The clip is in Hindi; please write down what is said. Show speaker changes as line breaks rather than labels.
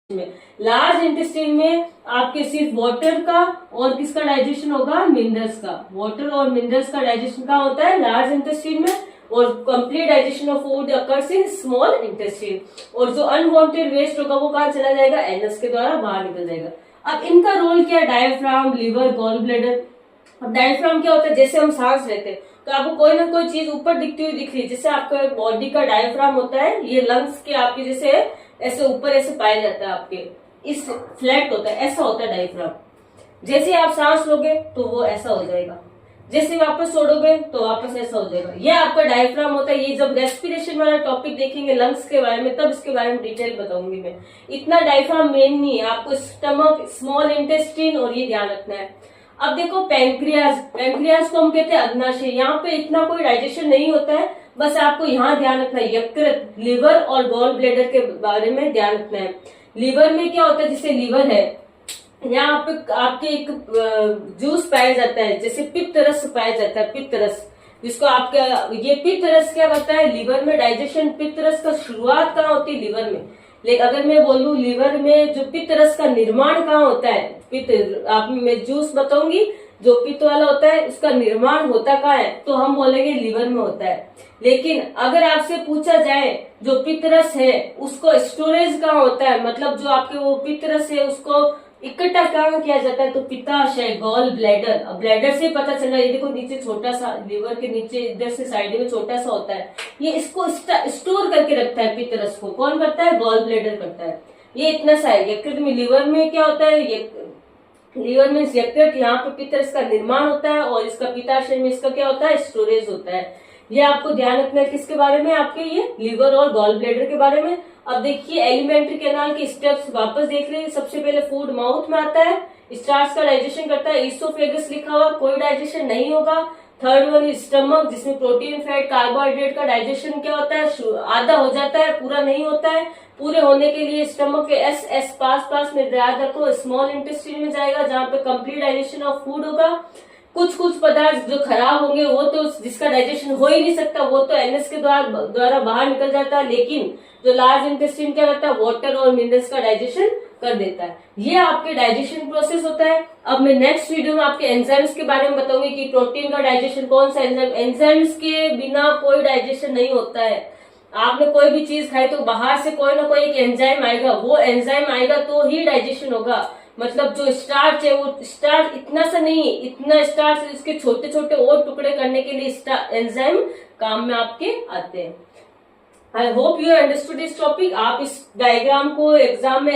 में। लार्ज इंटेस्टाइन में आपके सिर्फ वाटर का और किसका डाइजेशन होगा, मिनरल्स का। वाटर और मिनरल्स का डाइजेशन कहाँ होता है, लार्ज इंटेस्टाइन में, और complete digestion of food occurs in small intestine. और जो अनवांटेड वेस्ट होगा वो कहाँ चला जाएगा, एनस के द्वारा बाहर निकल जाएगा। अब इनका रोल क्या है, डायफ्राम, लिवर, गॉल ब्लैडर। अब डायफ्राम क्या होता है, जैसे हम सांस लेते हैं तो आपको कोई ना कोई चीज ऊपर दिखती हुई दिख रही है, जैसे आपका बॉडी का डायफ्राम होता है, ये लंग्स के आपके जैसे ऐसे ऊपर ऐसे पाया जाता है, आपके इस फ्लैट होता है, ऐसा होता है डायफ्राम। जैसे आप सांस लोगे तो वो ऐसा हो जाएगा, जैसे वापस छोड़ोगे तो वापस ऐसा हो जाएगा। ये आपका डायफ्राम होता है। ये जब रेस्पिरेशन वाला टॉपिक देखेंगे लंग्स के बारे में तब इसके बारे में डिटेल बताऊंगी मैं। इतना डायफ्राम मेन नहीं है, आपको स्टमक, स्मॉल इंटेस्टाइन और ये ध्यान रखना है। अब देखो पैंक्रियाज, पैंक्रियाज को हम कहते हैं अग्नाशय। यहाँ पे इतना कोई डाइजेशन नहीं होता है, बस आपको यहाँ ध्यान रखना है। यकृत, लिवर और गॉल ब्लैडर के बारे में ध्यान रखना है। लिवर में क्या होता है, जैसे लिवर है, यहाँ पे आपके एक जूस पाया जाता है, जैसे पित्त रस पाया जाता है, पित्त रस, जिसको आपका ये पित्त रस क्या करता है, लिवर में डाइजेशन। पित्त रस का शुरुआत कहाँ होती है, लिवर में। लेकिन अगर मैं बोलूं लिवर में जो पित्त रस का निर्माण कहाँ होता है, पित्त, आप मैं जूस बताऊंगी जो पित्त वाला होता है उसका निर्माण होता कहाँ है, तो हम बोलेंगे लिवर में होता है। लेकिन अगर आपसे पूछा जाए जो पित्त रस है उसको स्टोरेज कहाँ होता है, मतलब जो आपके वो पित्त रस है उसको इकट्ठा कहाँ किया जाता है, तो पित्ताशय, गॉल ब्लैडर। अब ब्लैडर से पता चला, ये देखो नीचे छोटा सा, लिवर के नीचे इधर से साइड में छोटा सा होता है, ये इसको स्टोर करके रखता है पित्त रस को। कौन करता है, गॉल ब्लैडर करता है। ये इतना सा है। यकृत में, लिवर में क्या होता है, लिवर में यकृत, यहाँ पे पित्त रस का निर्माण होता है, और इसका पित्ताशय में इसका क्या होता है, स्टोरेज होता है। ये आपको ध्यान रखना है किसके बारे में, आपके ये लिवर और गॉल ब्लैडर के बारे में। अब देखिए एलिमेंट्री कैनाल के स्टेप्स वापस देख रहे हैं। सबसे पहले फूड माउथ में आता है, स्टार्च का डाइजेशन करता है, ईसोफेगस लिखा हुआ, कोई डाइजेशन नहीं होगा। थर्ड वन इज स्टमक, जिसमें प्रोटीन, फैट, कार्बोहाइड्रेट का डाइजेशन क्या होता है, आधा हो जाता है, पूरा नहीं होता है। पूरे होने के लिए स्टमक के एस पास में याद रखो, स्मॉल इंटेस्टाइन में जाएगा जहाँ पे कंप्लीट डाइजेशन ऑफ फूड होगा। कुछ पदार्थ जो खराब होंगे वो तो जिसका डाइजेशन हो ही नहीं सकता वो तो एनएस के द्वारा बाहर निकल जाता है, लेकिन जो लार्ज इंटेस्टाइन क्या करता है, वाटर और मिनरल्स का डाइजेशन कर देता है। ये आपके डाइजेशन प्रोसेस होता है। अब मैं नेक्स्ट वीडियो में आपके एंजाइम्स के बारे में बताऊंगी कि प्रोटीन का डाइजेशन कौन सा एंजाइम, एंजाइम्स के बिना कोई डाइजेशन नहीं होता है। आपने कोई भी चीज खाई तो बाहर से कोई ना कोई एक एंजाइम आएगा, वो एंजाइम आएगा तो ही डाइजेशन होगा। मतलब जो स्टार्च है वो स्टार्च इतना सा नहीं, इतना स्टार्च, इसके छोटे छोटे और टुकड़े करने के लिए एंजाइम काम में आपके आते हैं। I hope you understood this topic. आप इस डायग्राम को एग्जाम में